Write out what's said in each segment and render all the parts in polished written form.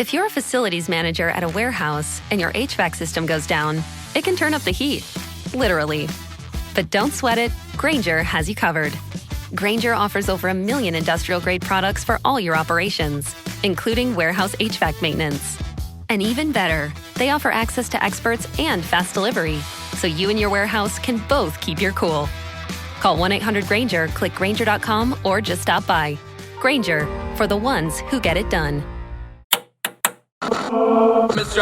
If you're a facilities manager at a warehouse and your HVAC system goes down, it can turn up the heat, literally. But don't sweat it, Grainger has you covered. Grainger offers over 1 million industrial-grade products for all your operations, including warehouse HVAC maintenance. And even better, they offer access to experts and fast delivery, so you and your warehouse can both keep your cool. Call 1-800-GRAINGER, click Grainger.com, or just stop by. Grainger, for the ones who get it done. With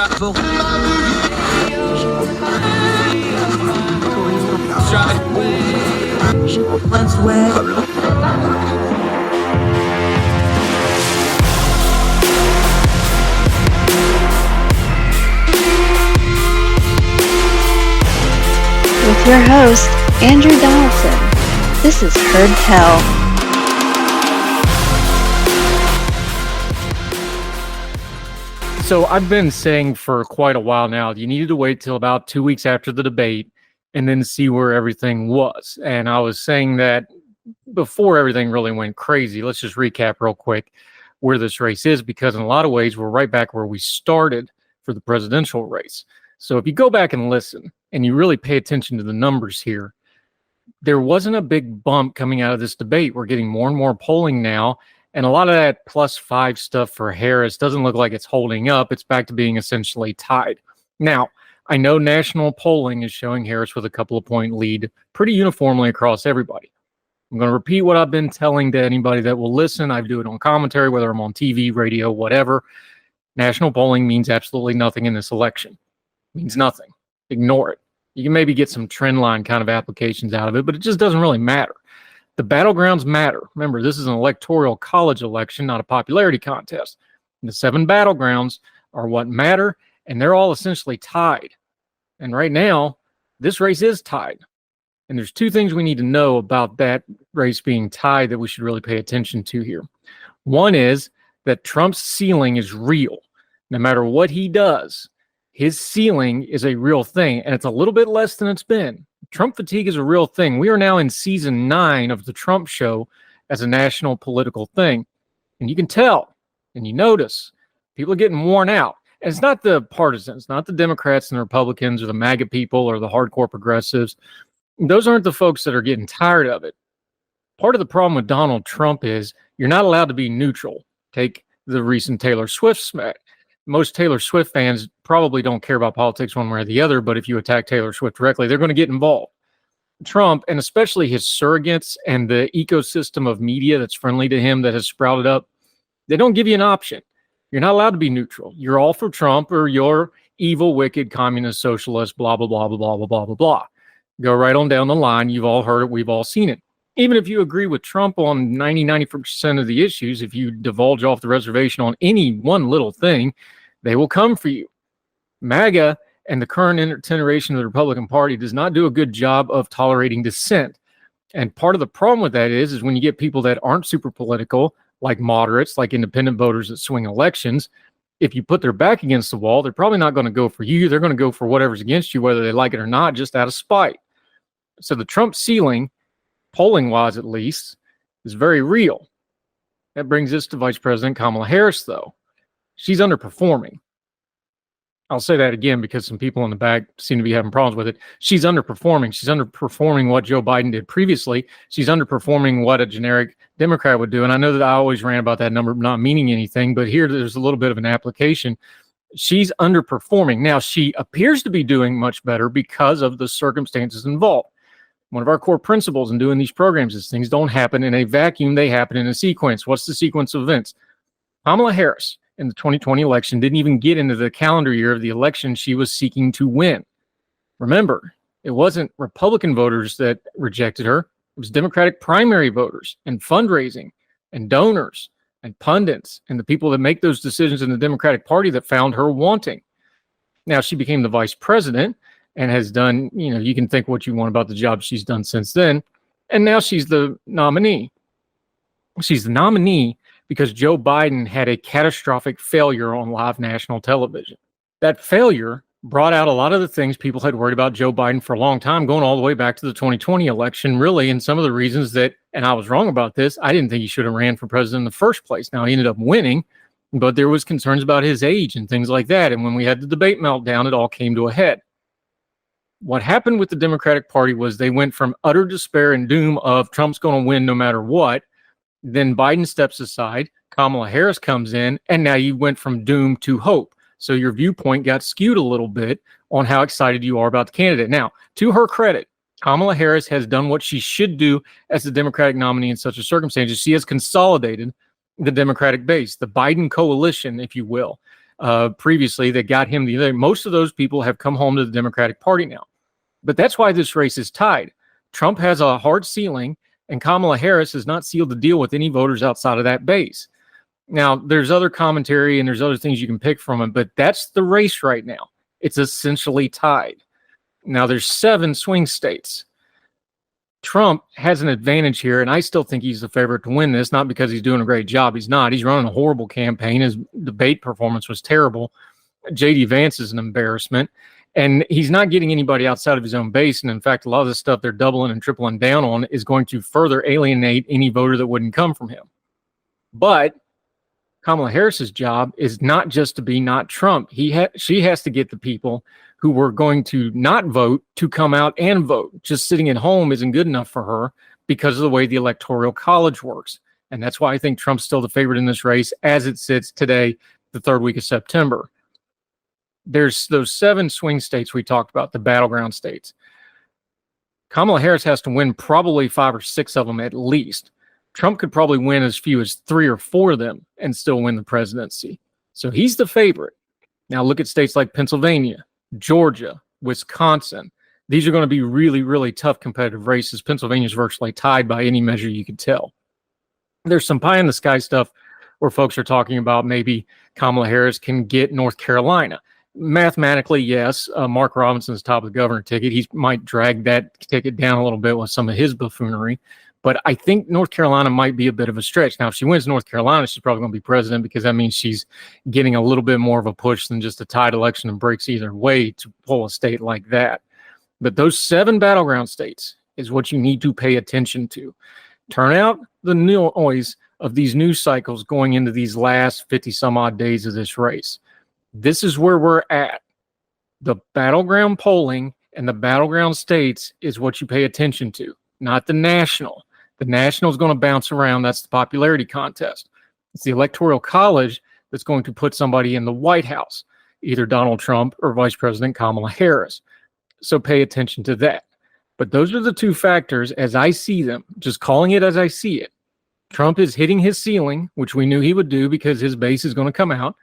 your host, Andrew Donaldson, this is Heard Tell. So I've been saying for quite a while now, you needed to wait till about 2 weeks after the debate and then see where everything was. And I was saying that before everything really went crazy. Let's just recap real quick where this race is, because in a lot of ways, we're right back where we started for the presidential race. So if you go back and listen and you really pay attention to the numbers here, there wasn't a big bump coming out of this debate. We're getting more and more polling now. And a lot of that +5 stuff for Harris doesn't look like it's holding up. It's back to being essentially tied. Now, I know national polling is showing Harris with a couple of point lead pretty uniformly across everybody. I'm going to repeat what I've been telling to anybody that will listen. I do it on commentary, whether I'm on TV, radio, whatever. National polling means absolutely nothing in this election. It means nothing. Ignore it. You can maybe get some trend line kind of applications out of it, but it just doesn't really matter. The battlegrounds matter. Remember, this is an electoral college election, not a popularity contest. The 7 battlegrounds are what matter, and they're all essentially tied. And right now, this race is tied. And there's 2 things we need to know about that race being tied that we should really pay attention to here. One is that Trump's ceiling is real. No matter what he does, his ceiling is a real thing, and it's a little bit less than it's been. Trump fatigue is a real thing. We are now in season 9 of the Trump show as a national political thing. And you can tell, and you notice, people are getting worn out. And it's not the partisans, not the Democrats and the Republicans or the MAGA people or the hardcore progressives. Those aren't the folks that are getting tired of it. Part of the problem with Donald Trump is you're not allowed to be neutral. Take the recent Taylor Swift smack. Most Taylor Swift fans probably don't care about politics one way or the other, but if you attack Taylor Swift directly, they're going to get involved. Trump, and especially his surrogates and the ecosystem of media that's friendly to him that has sprouted up, they don't give you an option. You're not allowed to be neutral. You're all for Trump or you're evil, wicked, communist, socialist, blah, blah, blah, blah, blah, blah, blah, blah, blah. Go right on down the line. You've all heard it. We've all seen it. Even if you agree with Trump on 90% of the issues, if you divulge off the reservation on any one little thing, they will come for you. MAGA and the current iteration of the Republican Party does not do a good job of tolerating dissent. And part of the problem with that is when you get people that aren't super political, like moderates, like independent voters that swing elections, if you put their back against the wall, they're probably not going to go for you. They're going to go for whatever's against you, whether they like it or not, just out of spite. So the Trump ceiling, polling-wise at least, is very real. That brings us to Vice President Kamala Harris, though. She's underperforming. I'll say that again because some people in the back seem to be having problems with it. She's underperforming. She's underperforming what Joe Biden did previously. She's underperforming what a generic Democrat would do. And I know that I always ran about that number not meaning anything, but here there's a little bit of an application. She's underperforming. Now, she appears to be doing much better because of the circumstances involved. One of our core principles in doing these programs is things don't happen in a vacuum. They happen in a sequence. What's the sequence of events? Kamala Harris in the 2020 election didn't even get into the calendar year of the election she was seeking to win. Remember, it wasn't Republican voters that rejected her. It was Democratic primary voters and fundraising and donors and pundits and the people that make those decisions in the Democratic Party that found her wanting. Now, she became the vice president and has done, you can think what you want about the job she's done since then. And now she's the nominee. She's the nominee because Joe Biden had a catastrophic failure on live national television. That failure brought out a lot of the things people had worried about Joe Biden for a long time, going all the way back to the 2020 election, really, and some of the reasons that, and I was wrong about this, I didn't think he should have ran for president in the first place. Now, he ended up winning, but there was concerns about his age and things like that. And when we had the debate meltdown, it all came to a head. What happened with the Democratic Party was they went from utter despair and doom of Trump's going to win no matter what. Then Biden steps aside, Kamala Harris comes in, and now you went from doom to hope. So your viewpoint got skewed a little bit on how excited you are about the candidate. Now, to her credit, Kamala Harris has done what she should do as the Democratic nominee in such a circumstance. She has consolidated the Democratic base, the Biden coalition, if you will. Previously, that got him most of those people have come home to the Democratic Party now. But that's why this race is tied. Trump has a hard ceiling, and Kamala Harris has not sealed the deal with any voters outside of that base. Now, there's other commentary and there's other things you can pick from it, but that's the race right now. It's essentially tied. Now, there's 7 swing states. Trump has an advantage here, and I still think he's the favorite to win this, not because he's doing a great job. He's not. He's running a horrible campaign. His debate performance was terrible. J.D. Vance is an embarrassment, and he's not getting anybody outside of his own base. And in fact, a lot of the stuff they're doubling and tripling down on is going to further alienate any voter that wouldn't come from him. But Kamala Harris's job is not just to be not Trump. She has to get the people who were going to not vote to come out and vote. Just sitting at home isn't good enough for her because of the way the Electoral College works. And that's why I think Trump's still the favorite in this race as it sits today, the 3rd week of September. There's those 7 swing states we talked about, the battleground states. Kamala Harris has to win probably 5 or 6 of them at least. Trump could probably win as few as 3 or 4 of them and still win the presidency. So he's the favorite. Now look at states like Pennsylvania, Georgia, Wisconsin. These are going to be really, really tough competitive races. Pennsylvania's virtually tied by any measure you could tell. There's some pie in the sky stuff where folks are talking about maybe Kamala Harris can get North Carolina. Mathematically, yes. Mark Robinson's top of the governor ticket. He might drag that ticket down a little bit with some of his buffoonery. But I think North Carolina might be a bit of a stretch. Now, if she wins North Carolina, she's probably going to be president because that means she's getting a little bit more of a push than just a tied election and breaks either way to pull a state like that. But those 7 battleground states is what you need to pay attention to. Turn out the noise of these news cycles going into these last 50 some odd days of this race. This is where we're at. The battleground polling and the battleground states is what you pay attention to, not the national. The national is going to bounce around. That's the popularity contest. It's the Electoral College that's going to put somebody in the White House, either Donald Trump or Vice President Kamala Harris. So pay attention to that. But those are the 2 factors as I see them, just calling it as I see it. Trump is hitting his ceiling, which we knew he would do because his base is going to come out.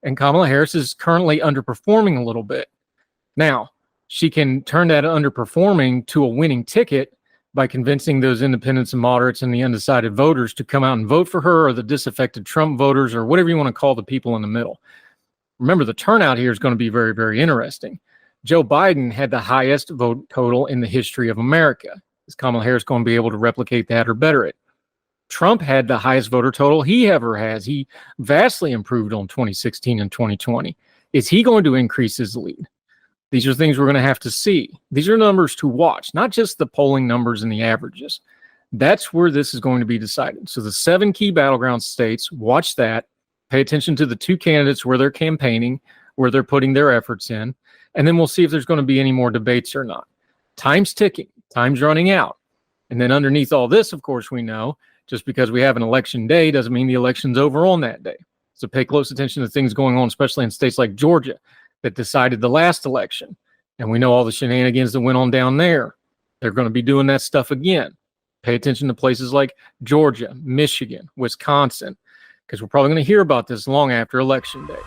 And Kamala Harris is currently underperforming a little bit. Now, she can turn that underperforming to a winning ticket by convincing those independents and moderates and the undecided voters to come out and vote for her, or the disaffected Trump voters, or whatever you want to call the people in the middle. Remember, the turnout here is going to be very, very interesting. Joe Biden had the highest vote total in the history of America. Is Kamala Harris going to be able to replicate that or better it? Trump had the highest voter total he ever has. He vastly improved on 2016 and 2020. Is he going to increase his lead? These are things we're going to have to see. These are numbers to watch, not just the polling numbers and the averages. That's where this is going to be decided. So the 7 key battleground states, watch that. Pay attention to the 2 candidates where they're campaigning, where they're putting their efforts in, and then we'll see if there's going to be any more debates or not. Time's ticking. Time's running out. And then underneath all this, of course, we know just because we have an election day doesn't mean the election's over on that day. So pay close attention to things going on, especially in states like Georgia that decided the last election. And we know all the shenanigans that went on down there. They're going to be doing that stuff again. Pay attention to places like Georgia, Michigan, Wisconsin, because we're probably going to hear about this long after Election Day.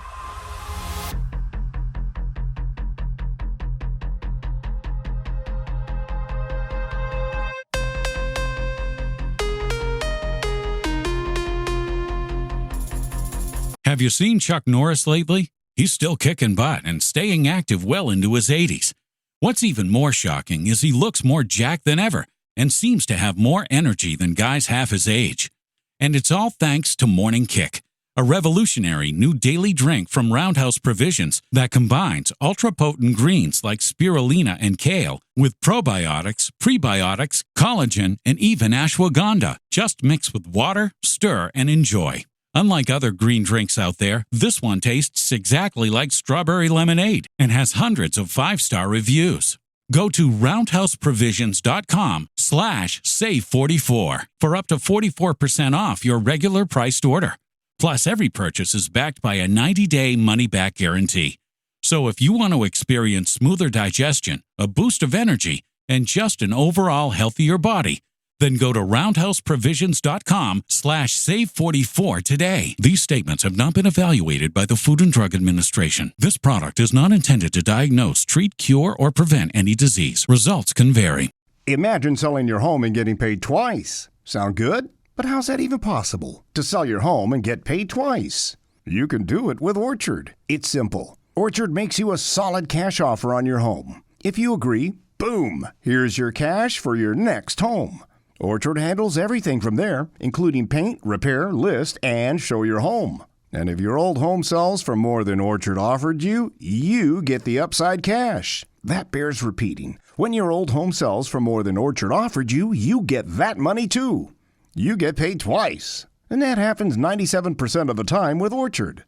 Have you seen Chuck Norris lately? He's still kicking butt and staying active well into his 80s. What's even more shocking is he looks more jacked than ever and seems to have more energy than guys half his age. And it's all thanks to Morning Kick, a revolutionary new daily drink from Roundhouse Provisions that combines ultra-potent greens like spirulina and kale with probiotics, prebiotics, collagen, and even ashwagandha. Just mix with water, stir, and enjoy. Unlike other green drinks out there, this one tastes exactly like strawberry lemonade and has hundreds of 5-star reviews. Go to roundhouseprovisions.com/save44 for up to 44% off your regular priced order. Plus, every purchase is backed by a 90-day money-back guarantee. So if you want to experience smoother digestion, a boost of energy, and just an overall healthier body, then go to roundhouseprovisions.com/save44 today. These statements have not been evaluated by the Food and Drug Administration. This product is not intended to diagnose, treat, cure, or prevent any disease. Results can vary. Imagine selling your home and getting paid twice. Sound good? But how's that even possible? To sell your home and get paid twice? You can do it with Orchard. It's simple. Orchard makes you a solid cash offer on your home. If you agree, boom, here's your cash for your next home. Orchard handles everything from there, including paint, repair, list, and show your home. And if your old home sells for more than Orchard offered you, you get the upside cash. That bears repeating. When your old home sells for more than Orchard offered you, you get that money too. You get paid twice. And that happens 97% of the time with Orchard.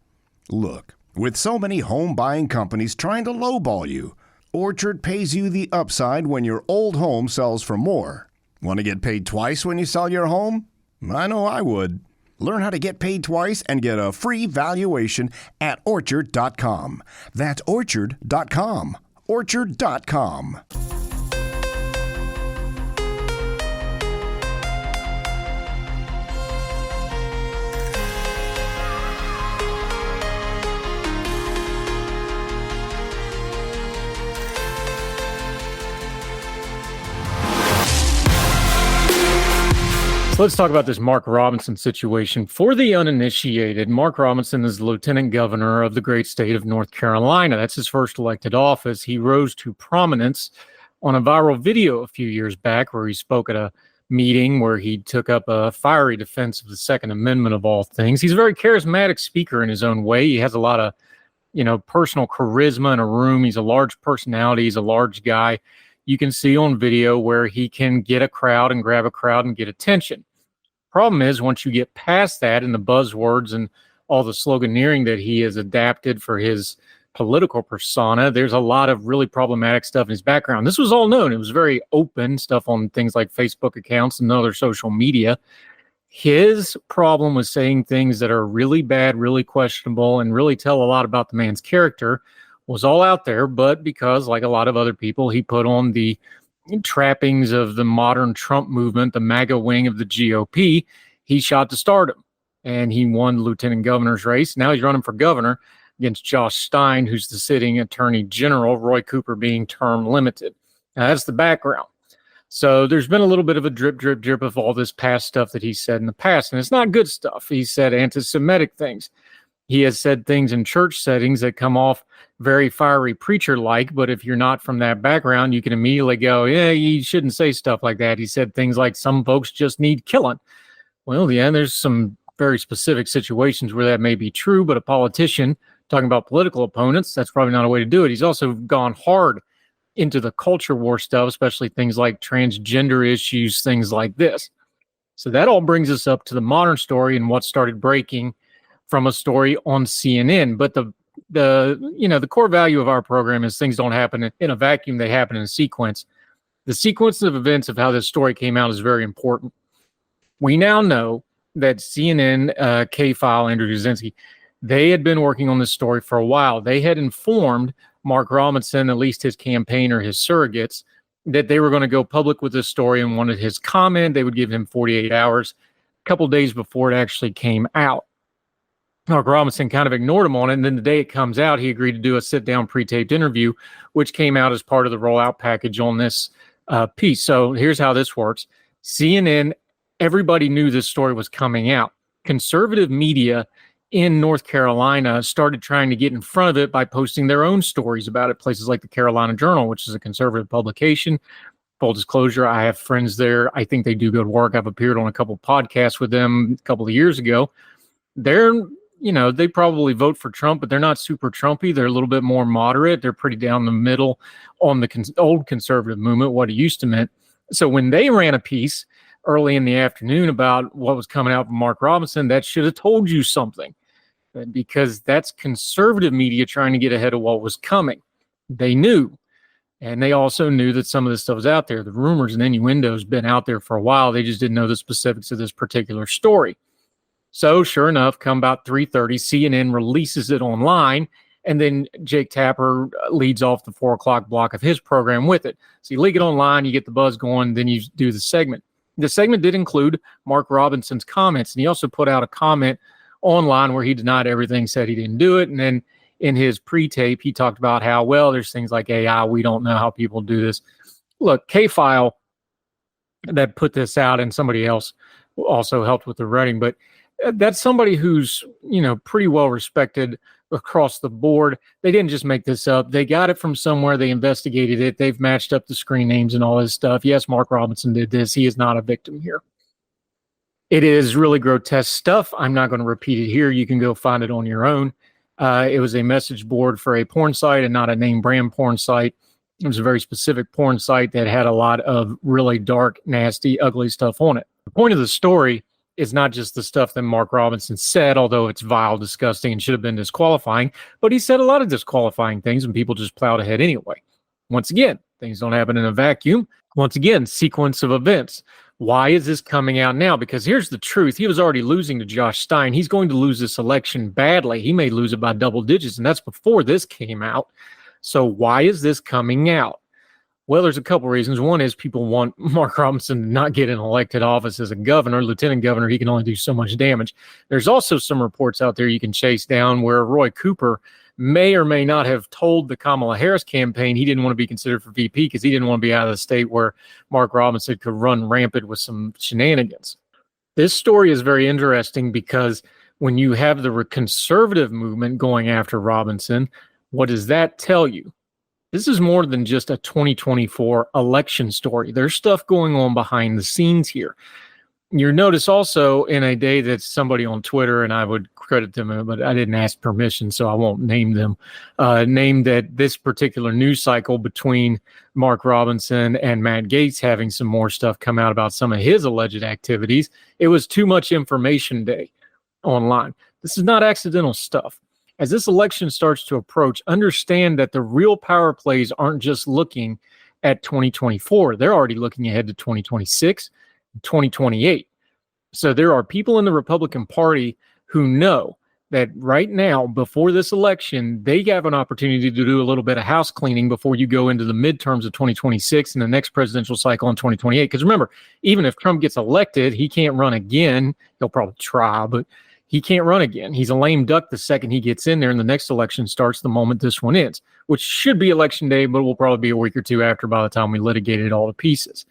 Look, with so many home buying companies trying to lowball you, Orchard pays you the upside when your old home sells for more. Want to get paid twice when you sell your home? I know I would. Learn how to get paid twice and get a free valuation at Orchard.com. That's Orchard.com. Orchard.com. Let's talk about this Mark Robinson situation. For the uninitiated, Mark Robinson is the lieutenant governor of the great state of North Carolina. That's his first elected office. He rose to prominence on a viral video a few years back where he spoke at a meeting where he took up a fiery defense of the Second Amendment of all things. He's a very charismatic speaker in his own way. He has a lot of, personal charisma in a room. He's a large personality. He's a large guy. You can see on video where he can get a crowd and grab a crowd and get attention. Problem is, once you get past that and the buzzwords and all the sloganeering that he has adapted for his political persona, there's a lot of really problematic stuff in his background. This was all known. It was very open stuff on things like Facebook accounts and other social media. His problem was saying things that are really bad, really questionable, and really tell a lot about the man's character was all out there. But because, like a lot of other people, he put on the trappings of the modern Trump movement, the MAGA wing of the GOP, he shot to stardom and he won the lieutenant governor's race. Now he's running for governor against Josh Stein, who's the sitting attorney general, Roy Cooper being term limited. Now that's the background. So there's been a little bit of a drip of all this past stuff that he said in the past, and it's not good stuff. He said anti-Semitic things. He has said things in church settings that come off very fiery preacher-like, but if you're not from that background, you can immediately go, yeah, you shouldn't say stuff like that. He said things like some folks just need killing. Well, yeah, there's some very specific situations where that may be true, but a politician talking about political opponents, that's probably not a way to do it. He's also gone hard into the culture war stuff, especially things like transgender issues, things like this. So that all brings us up to the modern story and what started breaking from a story on CNN. But the core value of our program is things don't happen in a vacuum, they happen in a sequence. The sequence of events of how this story came out is very important. We now know that CNN, K-File, Andrew Kaczynski, they had been working on this story for a while. They had informed Mark Robinson, at least his campaign or his surrogates, that they were going to go public with this story and wanted his comment. They would give him 48 hours, a couple days before it actually came out. Mark Robinson kind of ignored him on it, and then the day it comes out, he agreed to do a sit-down pre-taped interview, which came out as part of the rollout package on this piece. So here's how this works. CNN, everybody knew this story was coming out. Conservative media in North Carolina started trying to get in front of it by posting their own stories about it. Places like the Carolina Journal, which is a conservative publication. Full disclosure, I have friends there. I think they do good work. I've appeared on a couple podcasts with them a couple of years ago. They probably vote for Trump, but they're not super Trumpy. They're a little bit more moderate. They're pretty down the middle on the old conservative movement, what it used to mean. So when they ran a piece early in the afternoon about what was coming out from Mark Robinson, that should have told you something, because that's conservative media trying to get ahead of what was coming. They knew. And they also knew that some of this stuff was out there. The rumors and innuendos been out there for a while. They just didn't know the specifics of this particular story. So sure enough, come about 3:30, CNN releases it online, and then Jake Tapper leads off the 4 o'clock block of his program with it. So you leak it online, you get the buzz going, then you do the segment. The segment did include Mark Robinson's comments, and he also put out a comment online where he denied everything, said he didn't do it, and then in his pre-tape, he talked about how, well, there's things like AI. We don't know how people do this. Look, K-File that put this out, and somebody else also helped with the writing, but that's somebody who's, pretty well respected across the board. They didn't just make this up. They got it from somewhere. They investigated it. They've matched up the screen names and all this stuff. Yes, Mark Robinson did this. He is not a victim here. It is really grotesque stuff. I'm not going to repeat it here. You can go find it on your own. It was a message board for a porn site and not a name brand porn site. It was a very specific porn site that had a lot of really dark, nasty, ugly stuff on it. The point of the story is not just the stuff that Mark Robinson said, although it's vile, disgusting, and should have been disqualifying, but he said a lot of disqualifying things and people just plowed ahead anyway. Once again, things don't happen in a vacuum. Once again, sequence of events. Why is this coming out now? Because here's the truth. He was already losing to Josh Stein. He's going to lose this election badly. He may lose it by double digits, and that's before this came out. So why is this coming out? Well, there's a couple reasons. One is people want Mark Robinson to not get an elected office as a governor, lieutenant governor. He can only do so much damage. There's also some reports out there you can chase down where Roy Cooper may or may not have told the Kamala Harris campaign he didn't want to be considered for VP because he didn't want to be out of the state where Mark Robinson could run rampant with some shenanigans. This story is very interesting because when you have the conservative movement going after Robinson, what does that tell you? This is more than just a 2024 election story. There's stuff going on behind the scenes here. You notice also in a day that somebody on Twitter, and I would credit them, but I didn't ask permission, so I won't name them, named that this particular news cycle between Mark Robinson and Matt Gaetz having some more stuff come out about some of his alleged activities. It was too much information day online. This is not accidental stuff. As this election starts to approach, understand that the real power plays aren't just looking at 2024. They're already looking ahead to 2026. 2028. So there are people in the Republican Party who know that right now, before this election, they have an opportunity to do a little bit of house cleaning before you go into the midterms of 2026 and the next presidential cycle in 2028. Because remember, even if Trump gets elected, he can't run again. He'll probably try, but he can't run again. He's a lame duck the second he gets in there, and the next election starts the moment this one ends, which should be election day, but will probably be a week or two after by the time we litigate it all to pieces.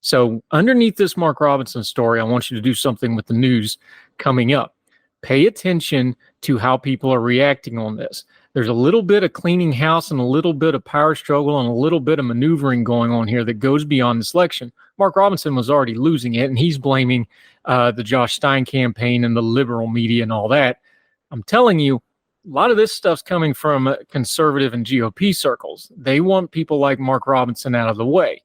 So underneath this Mark Robinson story, I want you to do something with the news coming up. Pay attention to how people are reacting on this. There's a little bit of cleaning house and a little bit of power struggle and a little bit of maneuvering going on here that goes beyond this election. Mark Robinson was already losing it, and he's blaming the Josh Stein campaign and the liberal media and all that. I'm telling you, a lot of this stuff's coming from conservative and GOP circles. They want people like Mark Robinson out of the way.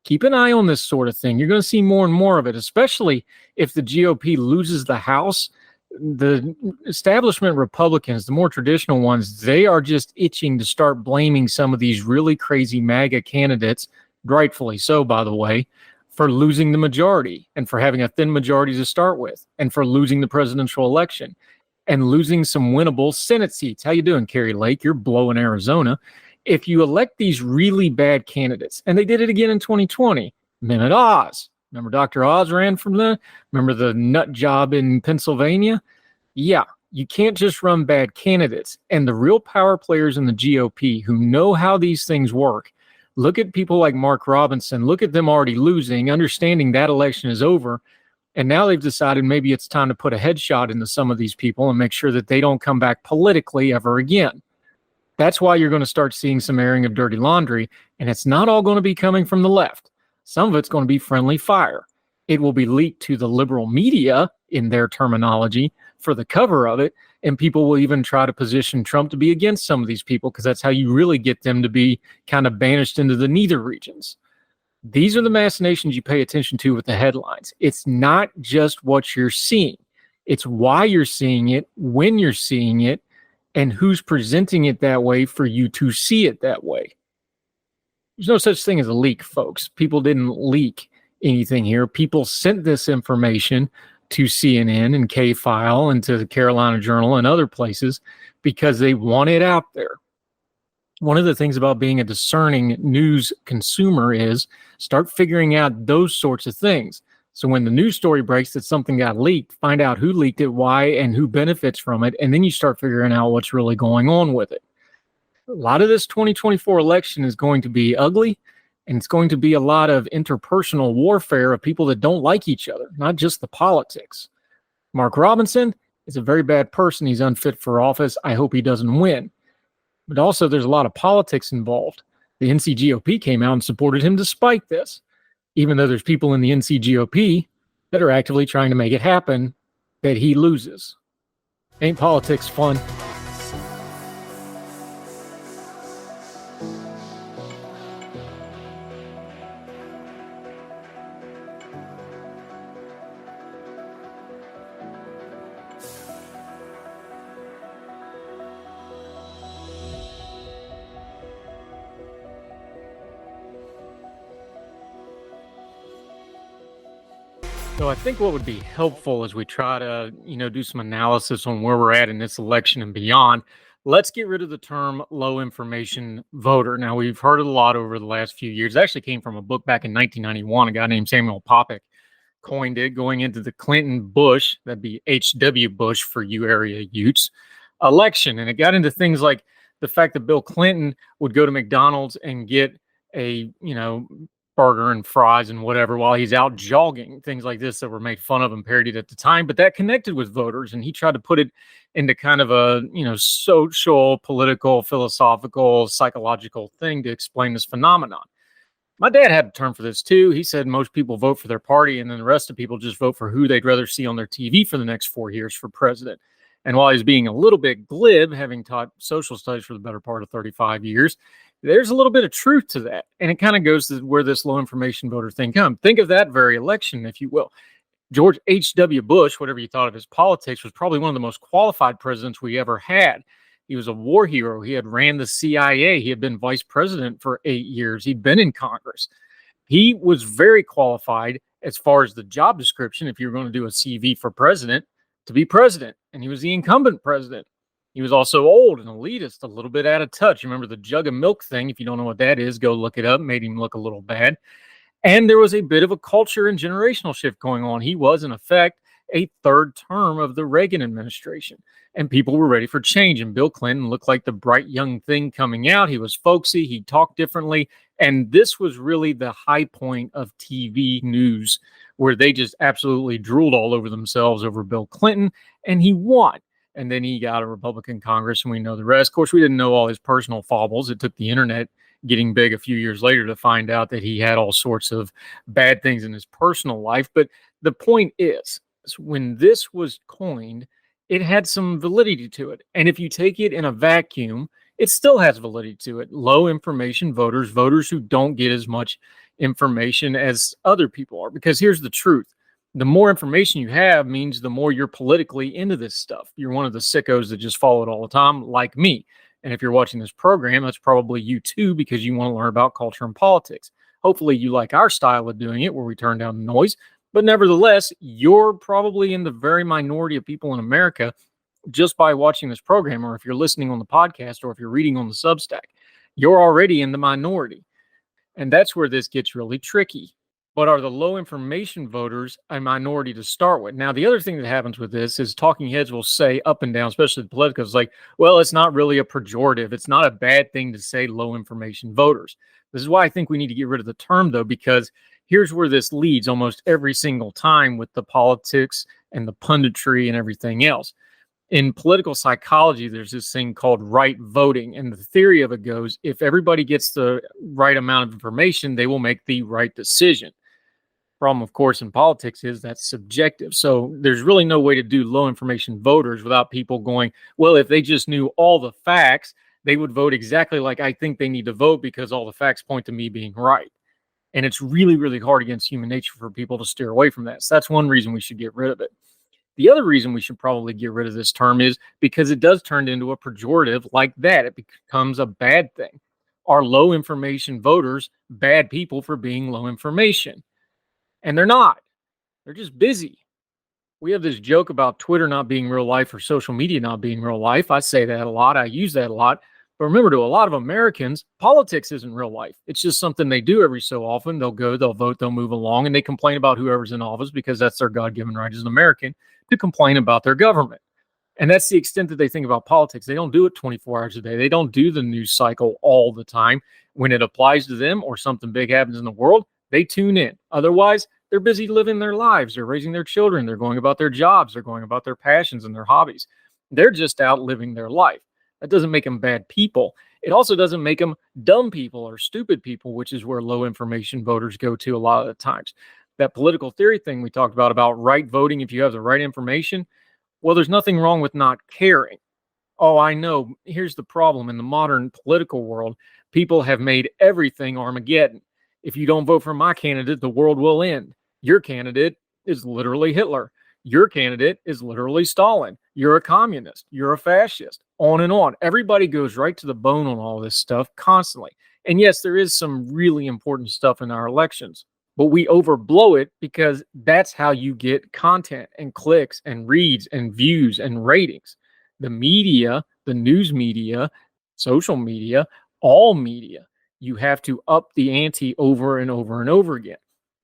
Keep an eye on this sort of thing. You're going to see more and more of it, especially if the GOP loses the House. The establishment Republicans, the more traditional ones, they are just itching to start blaming some of these really crazy MAGA candidates, rightfully so, by the way, for losing the majority and for having a thin majority to start with and for losing the presidential election and losing some winnable Senate seats. How you doing, Carrie Lake? You're blowing Arizona. If you elect these really bad candidates, and they did it again in 2020, Mehmet Oz, remember Dr. Oz ran from the, remember the nut job in Pennsylvania? Yeah, you can't just run bad candidates. And the real power players in the GOP who know how these things work, look at people like Mark Robinson, look at them already losing, understanding that election is over. And now they've decided maybe it's time to put a headshot into some of these people and make sure that they don't come back politically ever again. That's why you're going to start seeing some airing of dirty laundry, and it's not all going to be coming from the left. Some of it's going to be friendly fire. It will be leaked to the liberal media, in their terminology, for the cover of it, and people will even try to position Trump to be against some of these people because that's how you really get them to be kind of banished into the neither regions. These are the machinations you pay attention to with the headlines. It's not just what you're seeing. It's why you're seeing it, when you're seeing it, and who's presenting it that way for you to see it that way. There's no such thing as a leak, folks. People didn't leak anything here. People sent this information to CNN and K-File and to the Carolina Journal and other places because they want it out there. One of the things about being a discerning news consumer is start figuring out those sorts of things. So when the news story breaks that something got leaked, find out who leaked it, why, and who benefits from it, and then you start figuring out what's really going on with it. A lot of this 2024 election is going to be ugly, and it's going to be a lot of interpersonal warfare of people that don't like each other, not just the politics. Mark Robinson is a very bad person. He's unfit for office. I hope he doesn't win. But also, there's a lot of politics involved. The NCGOP came out and supported him despite this, even though there's people in the NCGOP that are actively trying to make it happen that he loses. Ain't politics fun? So I think what would be helpful as we try to, do some analysis on where we're at in this election and beyond, let's get rid of the term low information voter. Now, we've heard it a lot over the last few years. It actually came from a book back in 1991. A guy named Samuel Popick coined it going into the Clinton-Bush, that'd be H.W. Bush for you area Utes, election. And it got into things like the fact that Bill Clinton would go to McDonald's and get a, burger and fries and whatever while he's out jogging, things like this that were made fun of and parodied at the time, but that connected with voters. And he tried to put it into kind of a, social, political, philosophical, psychological thing to explain this phenomenon. My dad had a term for this too. He said most people vote for their party and then the rest of people just vote for who they'd rather see on their TV for the next 4 years for president. And while he's being a little bit glib, having taught social studies for the better part of 35 years, there's a little bit of truth to that. And it kind of goes to where this low information voter thing comes. Think of that very election, if you will. George H.W. Bush, whatever you thought of his politics, was probably one of the most qualified presidents we ever had. He was a war hero. He had ran the CIA. He had been vice president for 8 years. He'd been in Congress. He was very qualified as far as the job description, if you were going to do a CV for president, to be president. And he was the incumbent president. He was also old and elitist, a little bit out of touch. Remember the jug of milk thing? If you don't know what that is, go look it up. Made him look a little bad. And there was a bit of a culture and generational shift going on. He was, in effect, a third term of the Reagan administration. And people were ready for change. And Bill Clinton looked like the bright young thing coming out. He was folksy. He talked differently. And this was really the high point of TV news, where they just absolutely drooled all over themselves over Bill Clinton. And he won. And then he got a Republican Congress, and we know the rest. Of course, we didn't know all his personal foibles. It took the internet getting big a few years later to find out that he had all sorts of bad things in his personal life. But the point is, when this was coined, it had some validity to it. And if you take it in a vacuum, it still has validity to it. Low information voters, voters who don't get as much information as other people are. Because here's the truth. The more information you have means the more you're politically into this stuff. You're one of the sickos that just follow it all the time, like me. And if you're watching this program, that's probably you too, because you want to learn about culture and politics. Hopefully you like our style of doing it, where we turn down the noise. But nevertheless, you're probably in the very minority of people in America just by watching this program, or if you're listening on the podcast, or if you're reading on the Substack. You're already in the minority. And that's where this gets really tricky. But are the low information voters a minority to start with? Now, the other thing that happens with this is talking heads will say up and down, especially the politicals, like, well, it's not really a pejorative. It's not a bad thing to say low information voters. This is why I think we need to get rid of the term, though, because here's where this leads almost every single time with the politics and the punditry and everything else. In political psychology, there's this thing called right voting. And the theory of it goes, if everybody gets the right amount of information, they will make the right decision. Problem, of course, in politics is that's subjective. So there's really no way to do low information voters without people going, well, if they just knew all the facts, they would vote exactly like I think they need to vote because all the facts point to me being right. And it's really, really hard against human nature for people to steer away from that. So that's one reason we should get rid of it. The other reason we should probably get rid of this term is because it does turn into a pejorative like that. It becomes a bad thing. Are low information voters bad people for being low information? And they're not. They're just busy. We have this joke about Twitter not being real life or social media not being real life. I say that a lot. I use that a lot. But remember, to a lot of Americans, politics isn't real life. It's just something they do every so often. They'll go, they'll vote, they'll move along, and they complain about whoever's in office because that's their God-given right as an American to complain about their government. And that's the extent that they think about politics. They don't do it 24 hours a day. They don't do the news cycle all the time. When it applies to them or something big happens in the world, they tune in. Otherwise, they're busy living their lives. They're raising their children. They're going about their jobs. They're going about their passions and their hobbies. They're just out living their life. That doesn't make them bad people. It also doesn't make them dumb people or stupid people, which is where low information voters go to a lot of the times. That political theory thing we talked about right voting if you have the right information, well, there's nothing wrong with not caring. Oh, I know. Here's the problem. In the modern political world, people have made everything Armageddon. If you don't vote for my candidate, the world will end. Your candidate is literally Hitler. Your candidate is literally Stalin. You're a communist. You're a fascist. On and on. Everybody goes right to the bone on all this stuff constantly. And yes, there is some really important stuff in our elections, but we overblow it because that's how you get content and clicks and reads and views and ratings. The media, the news media, social media, all media, you have to up the ante over and over and over again.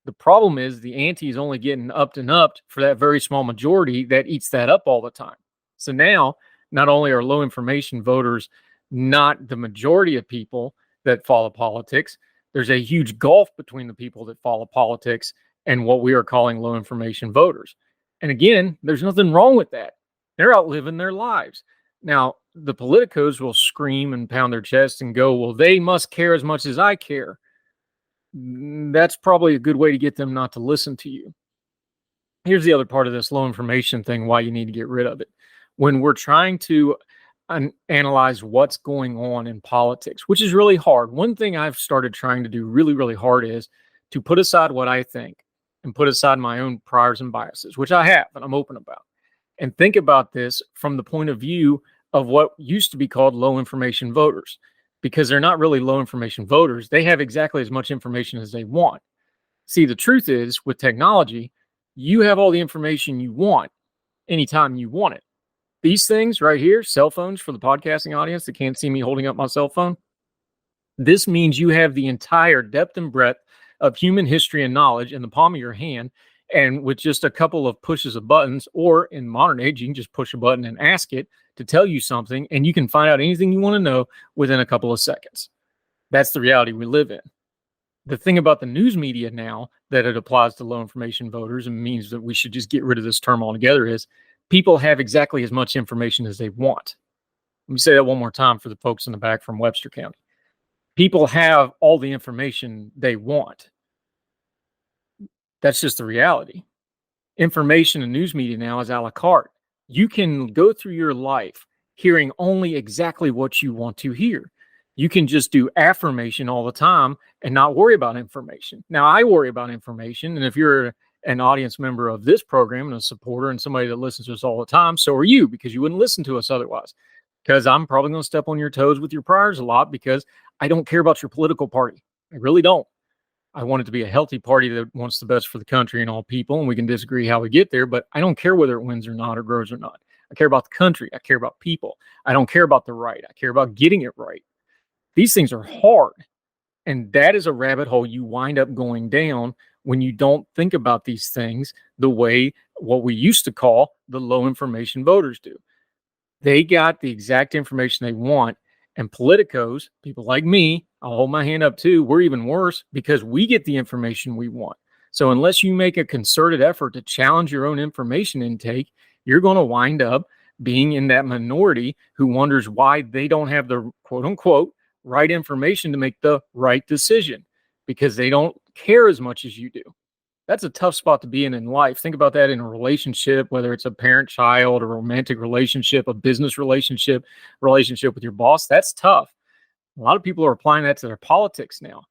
The problem is the ante is only getting upped and upped for that very small majority that eats that up all the time. So now, not only are low information voters not the majority of people that follow politics, there's a huge gulf between the people that follow politics and what we are calling low information voters. And again, there's nothing wrong with that. They're out living their lives. Now, the politicos will scream and pound their chest and go, well, they must care as much as I care. That's probably a good way to get them not to listen to you. Here's the other part of this low information thing, why you need to get rid of it. When we're trying to analyze what's going on in politics, which is really hard. One thing I've started trying to do really, really hard is to put aside what I think and put aside my own priors and biases, which I have and I'm open about, and think about this from the point of view of what used to be called low information voters. Because they're not really low information voters. They have exactly as much information as they want. See, the truth is with technology, you have all the information you want anytime you want it. These things right here, cell phones for the podcasting audience that can't see me holding up my cell phone, this means you have the entire depth and breadth of human history and knowledge in the palm of your hand. And with just a couple of pushes of buttons, or in modern age, you can just push a button and ask it to tell you something, and you can find out anything you want to know within a couple of seconds. That's the reality we live in. The thing about the news media now that it applies to low information voters and means that we should just get rid of this term altogether is people have exactly as much information as they want. Let me say that one more time for the folks in the back from Webster County. People have all the information they want. That's just the reality. Information and news media now is a la carte. You can go through your life hearing only exactly what you want to hear. You can just do affirmation all the time and not worry about information. Now, I worry about information, and if you're an audience member of this program and a supporter and somebody that listens to us all the time, so are you, because you wouldn't listen to us otherwise. Because I'm probably going to step on your toes with your priors a lot because I don't care about your political party. I really don't. I want it to be a healthy party that wants the best for the country and all people, and we can disagree how we get there, but I don't care whether it wins or not or grows or not. I care about the country. I care about people. I don't care about the right. I care about getting it right. These things are hard, and that is a rabbit hole you wind up going down when you don't think about these things the way what we used to call the low information voters do. They got the exact information they want. And politicos, people like me, I'll hold my hand up too, we're even worse because we get the information we want. So unless you make a concerted effort to challenge your own information intake, you're going to wind up being in that minority who wonders why they don't have the quote unquote right information to make the right decision because they don't care as much as you do. That's a tough spot to be in life. Think about that in a relationship, whether it's a parent-child, a romantic relationship, a business relationship with your boss. That's tough. A lot of people are applying that to their politics now.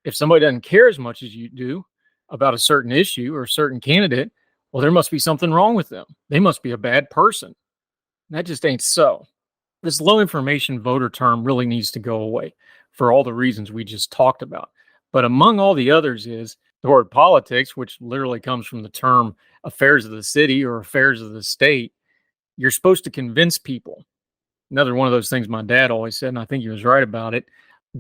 If somebody doesn't care as much as you do about a certain issue or a certain candidate, well, there must be something wrong with them. They must be a bad person. That just ain't so. This low information voter term really needs to go away for all the reasons we just talked about. But among all the others is the word politics, which literally comes from the term affairs of the city or affairs of the state. You're supposed to convince people. Another one of those things my dad always said, and I think he was right about it.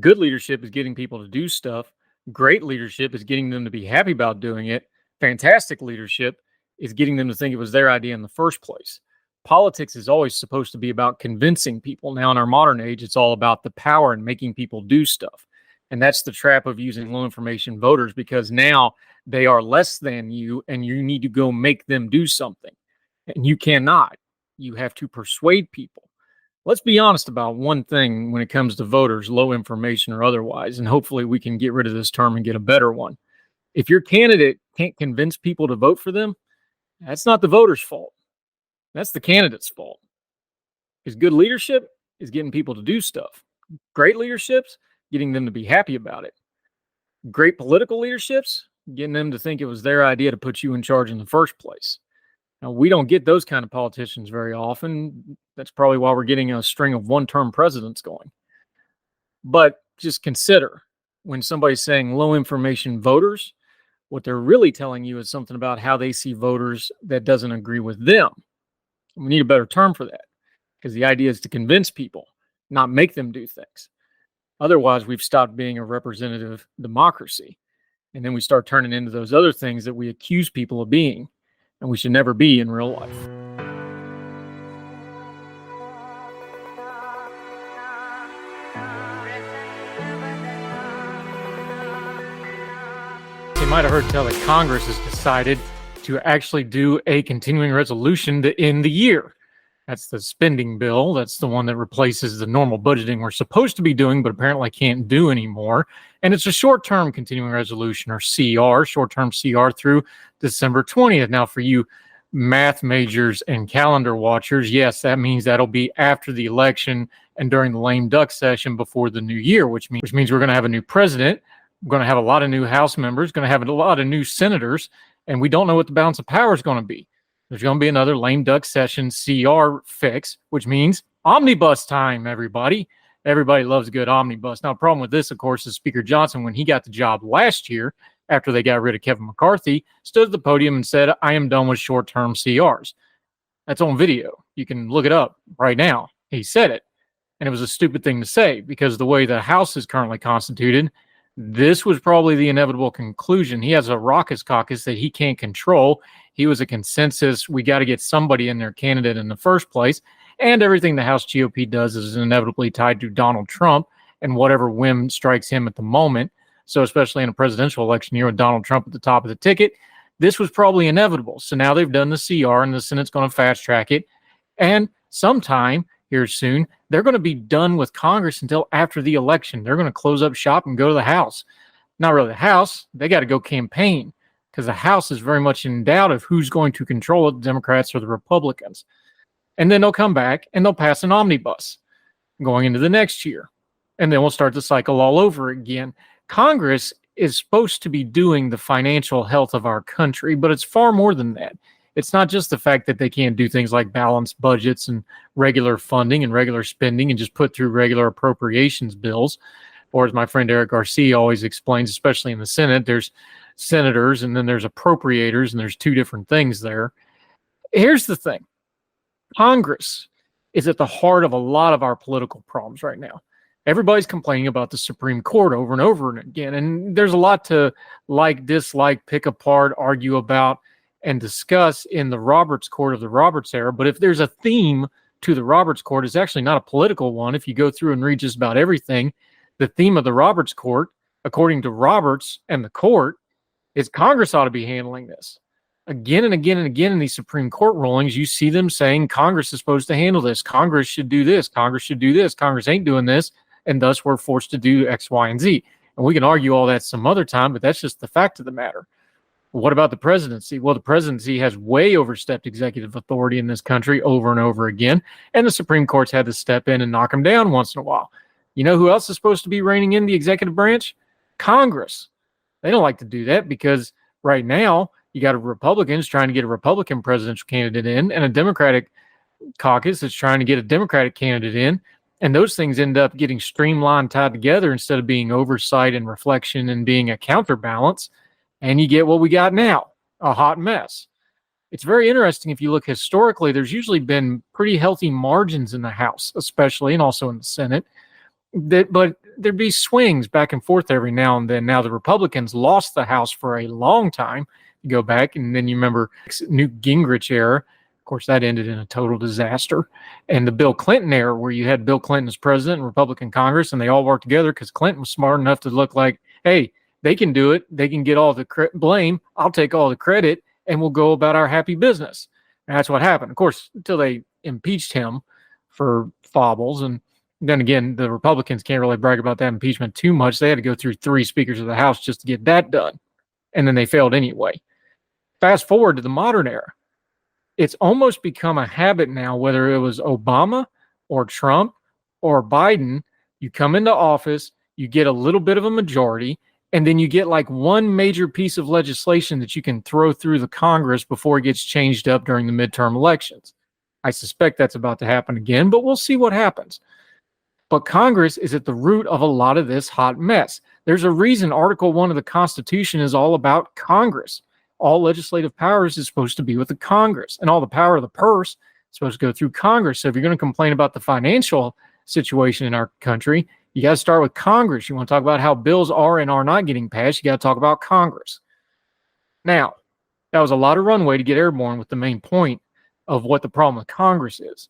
Good leadership is getting people to do stuff. Great leadership is getting them to be happy about doing it. Fantastic leadership is getting them to think it was their idea in the first place. Politics is always supposed to be about convincing people. Now, in our modern age, it's all about the power and making people do stuff. And that's the trap of using low information voters, because now they are less than you and you need to go make them do something. And you cannot. You have to persuade people. Let's be honest about one thing when it comes to voters, low information or otherwise, and hopefully we can get rid of this term and get a better one. If your candidate can't convince people to vote for them, that's not the voter's fault. That's the candidate's fault. Because good leadership is getting people to do stuff. Great leadership's getting them to be happy about it. Great political leadership's getting them to think it was their idea to put you in charge in the first place. Now, we don't get those kind of politicians very often. That's probably why we're getting a string of one-term presidents going. But just consider, when somebody's saying low information voters, what they're really telling you is something about how they see voters that doesn't agree with them. We need a better term for that, because the idea is to convince people, not make them do things. Otherwise, we've stopped being a representative democracy. And then we start turning into those other things that we accuse people of being, and we should never be in real life. You might have heard tell that Congress has decided to actually do a continuing resolution to end the year. That's the spending bill. That's the one that replaces the normal budgeting we're supposed to be doing, but apparently can't do anymore. And it's a short-term continuing resolution, or CR, short-term CR through December 20th. Now, for you math majors and calendar watchers, yes, that means that'll be after the election and during the lame duck session before the new year, which means we're going to have a new president. We're going to have a lot of new House members, going to have a lot of new senators, and we don't know what the balance of power is going to be. There's going to be another lame duck session CR fix, which means omnibus time, everybody. Everybody loves a good omnibus. Now, the problem with this, of course, is Speaker Johnson, when he got the job last year, after they got rid of Kevin McCarthy, stood at the podium and said, I am done with short-term CRs. That's on video. You can look it up right now. He said it. And it was a stupid thing to say, because the way the House is currently constituted, this was probably the inevitable conclusion. He has a raucous caucus that he can't control. He was a consensus. We got to get somebody in their candidate in the first place. And everything the House GOP does is inevitably tied to Donald Trump and whatever whim strikes him at the moment. So especially in a presidential election year with Donald Trump at the top of the ticket, this was probably inevitable. So now they've done the CR and the Senate's going to fast track it. And sometime here soon, they're going to be done with Congress until after the election. They're going to close up shop and go to the House. Not really the House. They got to go campaign, because the House is very much in doubt of who's going to control it, the Democrats or the Republicans. And then they'll come back and they'll pass an omnibus going into the next year. And then we'll start the cycle all over again. Congress is supposed to be doing the financial health of our country, but it's far more than that. It's not just the fact that they can't do things like balanced budgets and regular funding and regular spending and just put through regular appropriations bills. Or as my friend Eric Garcia always explains, especially in the Senate, there's senators and then there's appropriators, and there's two different things there. Here's the thing. Congress is at the heart of a lot of our political problems right now. Everybody's complaining about the Supreme Court over and over again. And there's a lot to like, dislike, pick apart, argue about, and discuss in the Roberts Court of the Roberts era. But if there's a theme to the Roberts Court, it's actually not a political one. If you go through and read just about everything, the theme of the Roberts Court, according to Roberts and the court, is Congress ought to be handling this. Again and again and again in these Supreme Court rulings, you see them saying Congress is supposed to handle this. Congress should do this. Congress should do this. Congress ain't doing this. And thus we're forced to do X, Y, and Z. And we can argue all that some other time, but that's just the fact of the matter. What about the presidency? Well, the presidency has way overstepped executive authority in this country over and over again, and the Supreme Court's had to step in and knock them down once in a while. You know who else is supposed to be reining in the executive branch? Congress. They don't like to do that because right now you got a Republicans trying to get a Republican presidential candidate in and a Democratic caucus that's trying to get a Democratic candidate in. And those things end up getting streamlined, tied together instead of being oversight and reflection and being a counterbalance. And you get what we got now, a hot mess. It's very interesting. If you look historically, there's usually been pretty healthy margins in the House, especially, and also in the Senate. But there'd be swings back and forth every now and then. Now, the Republicans lost the House for a long time. You go back, and then you remember Newt Gingrich era. Of course, that ended in a total disaster. And the Bill Clinton era, where you had Bill Clinton as president and Republican Congress, and they all worked together because Clinton was smart enough to look like, hey, they can do it. They can get all the blame. I'll take all the credit, and we'll go about our happy business. And that's what happened. Of course, until they impeached him for faubles. And then again, the Republicans can't really brag about that impeachment too much. They had to go through 3 speakers of the House just to get that done. And then they failed anyway. Fast forward to the modern era. It's almost become a habit now, whether it was Obama or Trump or Biden, you come into office, you get a little bit of a majority, and then you get like one major piece of legislation that you can throw through the Congress before it gets changed up during the midterm elections. I suspect that's about to happen again, but we'll see what happens. But Congress is at the root of a lot of this hot mess. There's a reason Article 1 of the Constitution is all about Congress. All legislative powers is supposed to be with the Congress, and all the power of the purse is supposed to go through Congress. So if you're going to complain about the financial situation in our country, you got to start with Congress. You want to talk about how bills are and are not getting passed, you got to talk about Congress. Now, that was a lot of runway to get airborne with the main point of what the problem with Congress is.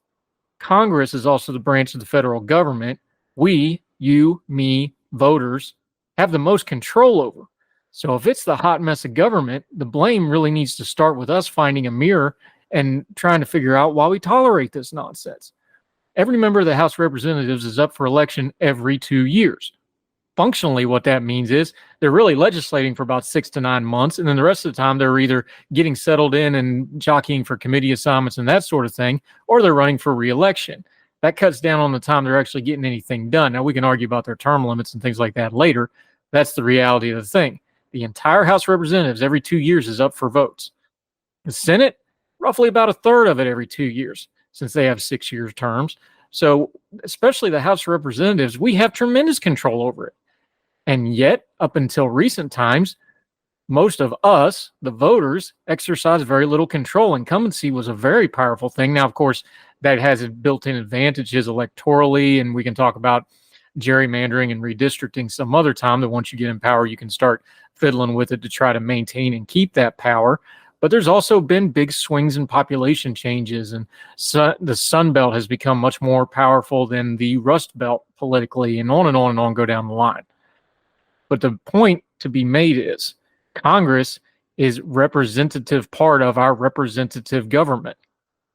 Congress is also the branch of the federal government we, you, me, voters, have the most control over. So if it's the hot mess of government, the blame really needs to start with us finding a mirror and trying to figure out why we tolerate this nonsense. Every member of the House of Representatives is up for election every 2 years. Functionally, what that means is they're really legislating for about 6 to 9 months, and then the rest of the time they're either getting settled in and jockeying for committee assignments and that sort of thing, or they're running for re-election. That cuts down on the time they're actually getting anything done. Now, we can argue about their term limits and things like that later. That's the reality of the thing. The entire House of Representatives every 2 years is up for votes. The Senate, roughly about a third of it every 2 years, since they have 6-year terms. So especially the House of Representatives, we have tremendous control over it. And yet, up until recent times, most of us, the voters, exercise very little control. Incumbency was a very powerful thing. Now, of course, that has built-in advantages electorally, and we can talk about gerrymandering and redistricting some other time, that once you get in power, you can start fiddling with it to try to maintain and keep that power. But there's also been big swings in population changes, and the Sun Belt has become much more powerful than the Rust Belt politically, and on and on and on go down the line. But the point to be made is Congress is representative part of our representative government.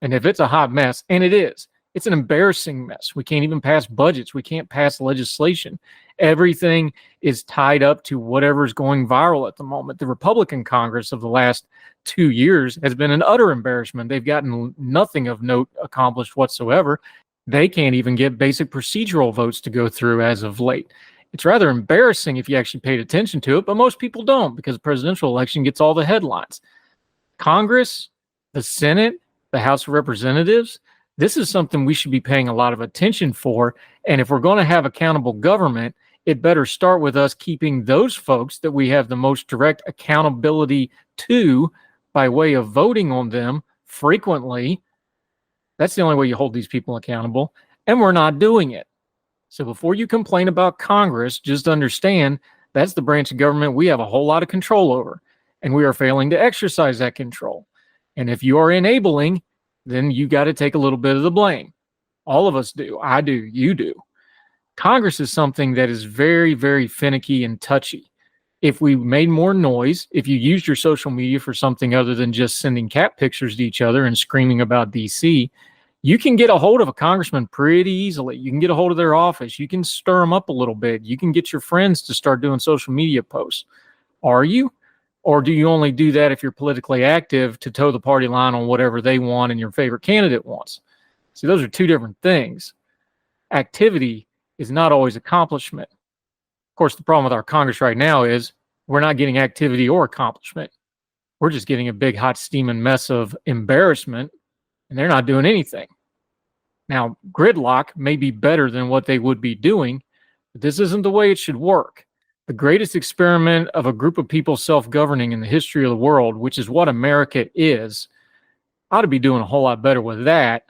And if it's a hot mess, and it is, it's an embarrassing mess. We can't even pass budgets. We can't pass legislation. Everything is tied up to whatever's going viral at the moment. The Republican Congress of the last 2 years has been an utter embarrassment. They've gotten nothing of note accomplished whatsoever. They can't even get basic procedural votes to go through as of late. It's rather embarrassing if you actually paid attention to it, but most people don't, because the presidential election gets all the headlines. Congress, the Senate, the House of Representatives, this is something we should be paying a lot of attention for. And if we're going to have accountable government, it better start with us keeping those folks that we have the most direct accountability to by way of voting on them frequently. That's the only way you hold these people accountable. And we're not doing it. So before you complain about Congress, just understand that's the branch of government we have a whole lot of control over, and we are failing to exercise that control. And if you are enabling, then you got to take a little bit of the blame. All of us do. I do. You do. Congress is something that is very, very finicky and touchy. If we made more noise, if you used your social media for something other than just sending cat pictures to each other and screaming about DC, you can get a hold of a congressman pretty easily. You can get a hold of their office. You can stir them up a little bit. You can get your friends to start doing social media posts. Are you? Or do you only do that if you're politically active to toe the party line on whatever they want and your favorite candidate wants? See, those are two different things. Activity is not always accomplishment. Of course, the problem with our Congress right now is we're not getting activity or accomplishment. We're just getting a big, hot, steaming mess of embarrassment, and they're not doing anything. Now, gridlock may be better than what they would be doing, but this isn't the way it should work. The greatest experiment of a group of people self-governing in the history of the world, which is what America is, ought to be doing a whole lot better with that,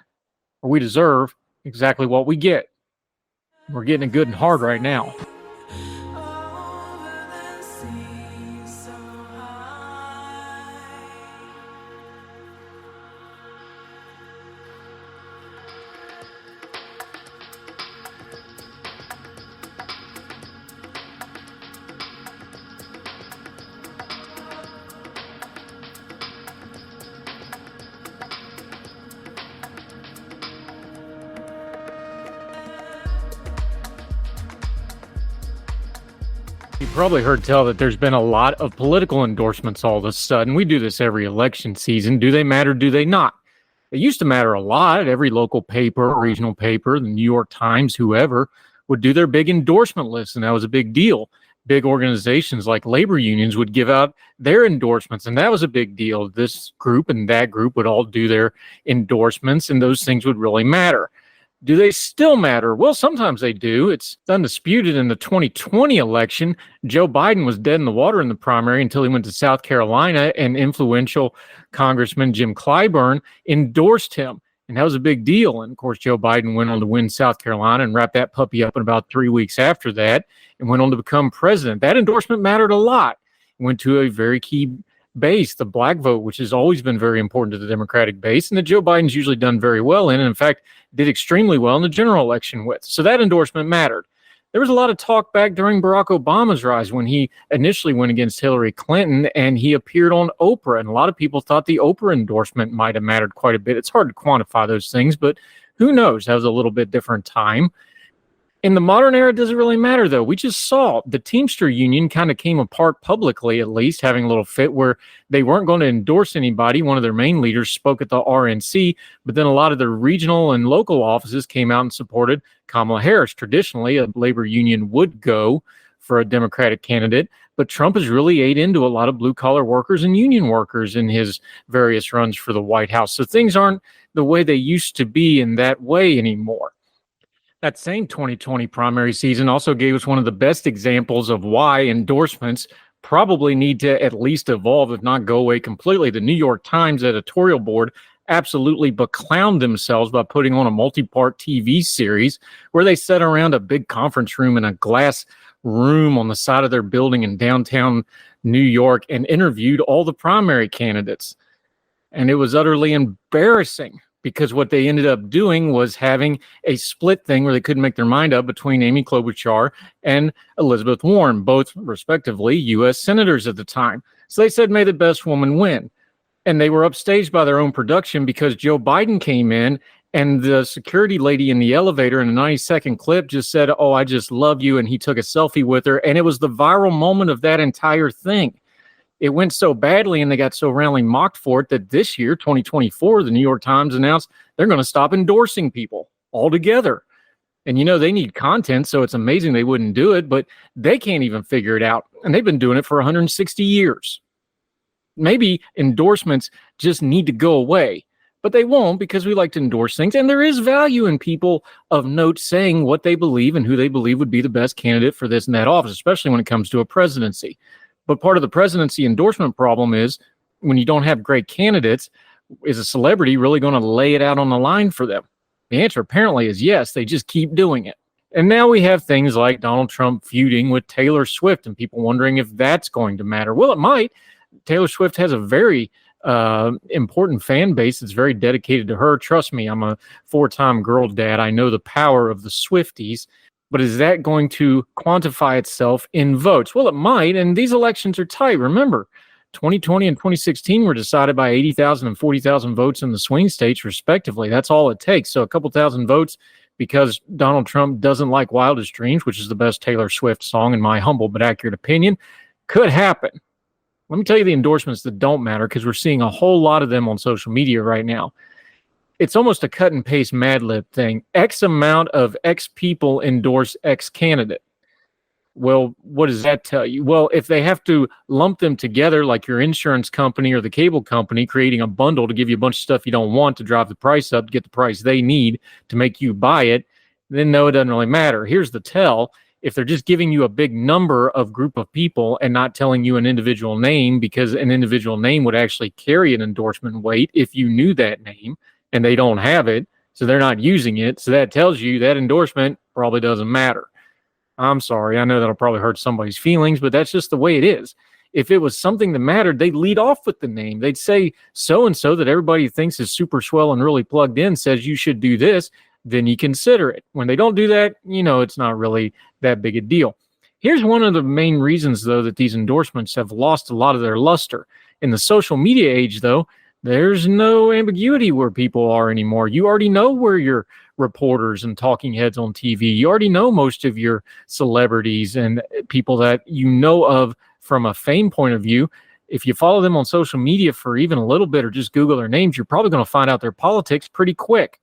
or we deserve exactly what we get. We're getting it good and hard right now. You probably heard tell that there's been a lot of political endorsements all of a sudden. We do this every election season. Do they matter? Do they not? It used to matter a lot. Every local paper, regional paper, the New York Times, whoever, would do their big endorsement list, and that was a big deal. Big organizations like labor unions would give out their endorsements, and that was a big deal. This group and that group would all do their endorsements, and those things would really matter. Do they still matter? Well, sometimes they do. It's undisputed in the 2020 election. Joe Biden was dead in the water in the primary until he went to South Carolina, and influential Congressman Jim Clyburn endorsed him. And that was a big deal. And of course, Joe Biden went on to win South Carolina and wrap that puppy up in about 3 weeks after that and went on to become president. That endorsement mattered a lot. He went to a very key base, the black vote, which has always been very important to the Democratic base, and that Joe Biden's usually done very well in, and in fact, did extremely well in the general election with. So that endorsement mattered. There was a lot of talk back during Barack Obama's rise when he initially went against Hillary Clinton and he appeared on Oprah, and a lot of people thought the Oprah endorsement might have mattered quite a bit. It's hard to quantify those things, but who knows? That was a little bit different time. In the modern era, it doesn't really matter, though. We just saw the Teamster Union kind of came apart publicly, at least, having a little fit where they weren't going to endorse anybody. One of their main leaders spoke at the RNC, but then a lot of the regional and local offices came out and supported Kamala Harris. Traditionally, a labor union would go for a Democratic candidate, but Trump has really ate into a lot of blue-collar workers and union workers in his various runs for the White House. So things aren't the way they used to be in that way anymore. That same 2020 primary season also gave us one of the best examples of why endorsements probably need to at least evolve, if not go away completely. The New York Times editorial board absolutely beclowned themselves by putting on a multi-part TV series where they sat around a big conference room in a glass room on the side of their building in downtown New York and interviewed all the primary candidates. And it was utterly embarrassing, because what they ended up doing was having a split thing where they couldn't make their mind up between Amy Klobuchar and Elizabeth Warren, both respectively U.S. senators at the time. So they said, may the best woman win. And they were upstaged by their own production because Joe Biden came in and the security lady in the elevator in a 90-second clip just said, oh, I just love you. And he took a selfie with her. And it was the viral moment of that entire thing. It went so badly and they got so roundly mocked for it that this year, 2024, the New York Times announced they're going to stop endorsing people altogether. And, you know, they need content, so it's amazing they wouldn't do it, but they can't even figure it out. And they've been doing it for 160 years. Maybe endorsements just need to go away, but they won't because we like to endorse things. And there is value in people of note saying what they believe and who they believe would be the best candidate for this and that office, especially when it comes to a presidency. But part of the presidency endorsement problem is when you don't have great candidates, is a celebrity really going to lay it out on the line for them? The answer apparently is yes. They just keep doing it. And now we have things like Donald Trump feuding with Taylor Swift and people wondering if that's going to matter. Well, it might. Taylor Swift has a very important fan base that's very dedicated to her. Trust me, I'm a 4-time girl dad. I know the power of the Swifties. But is that going to quantify itself in votes? Well, it might, and these elections are tight. Remember, 2020 and 2016 were decided by 80,000 and 40,000 votes in the swing states, respectively. That's all it takes. So a couple thousand votes because Donald Trump doesn't like Wildest Dreams, which is the best Taylor Swift song, in my humble but accurate opinion, could happen. Let me tell you the endorsements that don't matter, because we're seeing a whole lot of them on social media right now. It's almost a cut and paste Mad Lib thing. X amount of X people endorse X candidate. Well, what does that tell you? Well, if they have to lump them together like your insurance company or the cable company, creating a bundle to give you a bunch of stuff you don't want to drive the price up, to get the price they need to make you buy it, then no, it doesn't really matter. Here's the tell. If they're just giving you a big number of group of people and not telling you an individual name, because an individual name would actually carry an endorsement weight if you knew that name, and they don't have it, so they're not using it. So that tells you that endorsement probably doesn't matter. I'm sorry. I know that'll probably hurt somebody's feelings, but that's just the way it is. If it was something that mattered, they'd lead off with the name. They'd say so-and-so that everybody thinks is super swell and really plugged in says you should do this, then you consider it. When they don't do that, it's not really that big a deal. Here's one of the main reasons, though, that these endorsements have lost a lot of their luster. In the social media age, though, there's no ambiguity where people are anymore. You already know where your reporters and talking heads on TV. You already know most of your celebrities and people that you know of from a fame point of view. If you follow them on social media for even a little bit or just Google their names, you're probably going to find out their politics pretty quick,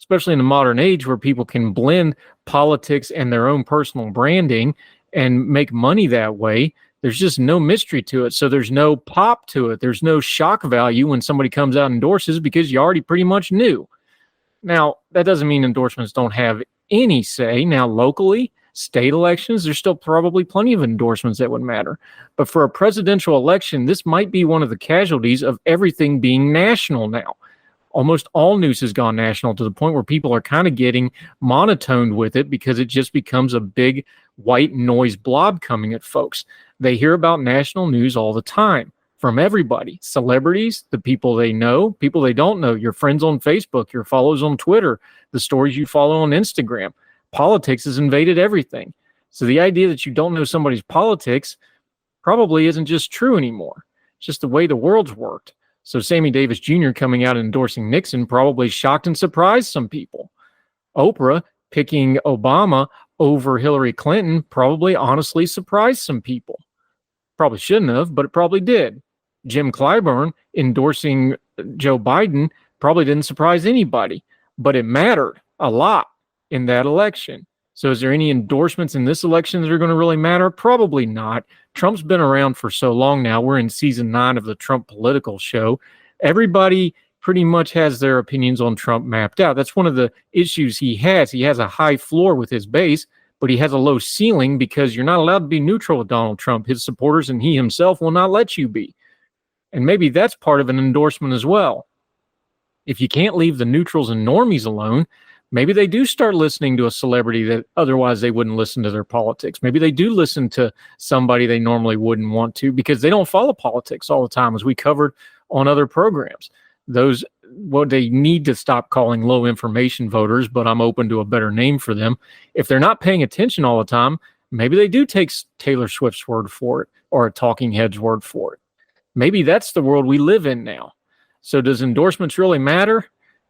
especially in the modern age where people can blend politics and their own personal branding and make money that way. There's just no mystery to it. So there's no pop to it. There's no shock value when somebody comes out and endorses because you already pretty much knew. Now, that doesn't mean endorsements don't have any say. Now, locally, state elections, there's still probably plenty of endorsements that would matter. But for a presidential election, this might be one of the casualties of everything being national now. Almost all news has gone national to the point where people are kind of getting monotoned with it because it just becomes a big white noise blob coming at folks. They hear about national news all the time from everybody, celebrities, the people they know, people they don't know, your friends on Facebook, your followers on Twitter, the stories you follow on Instagram. Politics has invaded everything. So the idea that you don't know somebody's politics probably isn't just true anymore. It's just the way the world's worked. So Sammy Davis Jr. coming out and endorsing Nixon probably shocked and surprised some people. Oprah picking Obama over Hillary Clinton probably honestly surprised some people. Probably shouldn't have, but it probably did. Jim Clyburn endorsing Joe Biden probably didn't surprise anybody, but it mattered a lot in that election. So is there any endorsements in this election that are going to really matter? Probably not. Trump's been around for so long now. We're in season 9 of the Trump political show. Everybody pretty much has their opinions on Trump mapped out. That's one of the issues he has. He has a high floor with his base, but he has a low ceiling because you're not allowed to be neutral with Donald Trump. His supporters and he himself will not let you be. And maybe that's part of an endorsement as well. If you can't leave the neutrals and normies alone, maybe they do start listening to a celebrity that otherwise they wouldn't listen to their politics. Maybe they do listen to somebody they normally wouldn't want to because they don't follow politics all the time, as we covered on other programs. Those, what they need to stop calling low information voters, but I'm open to a better name for them. If they're not paying attention all the time, maybe they do take Taylor Swift's word for it or a talking head's word for it. Maybe that's the world we live in now. So does endorsements really matter?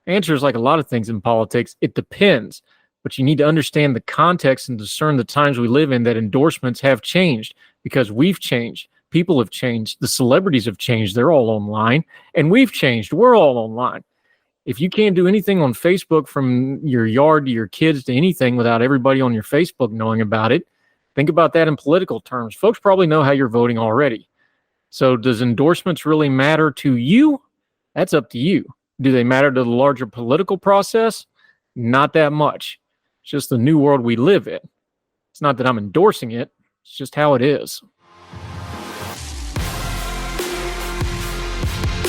Answer is like a lot of things in politics. It depends, but you need to understand the context and discern the times we live in, that endorsements have changed because we've changed. People have changed. The celebrities have changed. They're all online, and we've changed. We're all online. If you can't do anything on Facebook, from your yard to your kids to anything, without everybody on your Facebook knowing about it, think about that in political terms. Folks probably know how you're voting already. So does endorsements really matter to you? That's up to you. Do they matter to the larger political process? Not that much. It's just the new world we live in. It's not that I'm endorsing it. It's just how it is.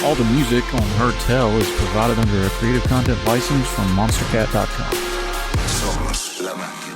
All the music on Her Tell is provided under a Creative Content license from monstercat.com. Somos la máquina.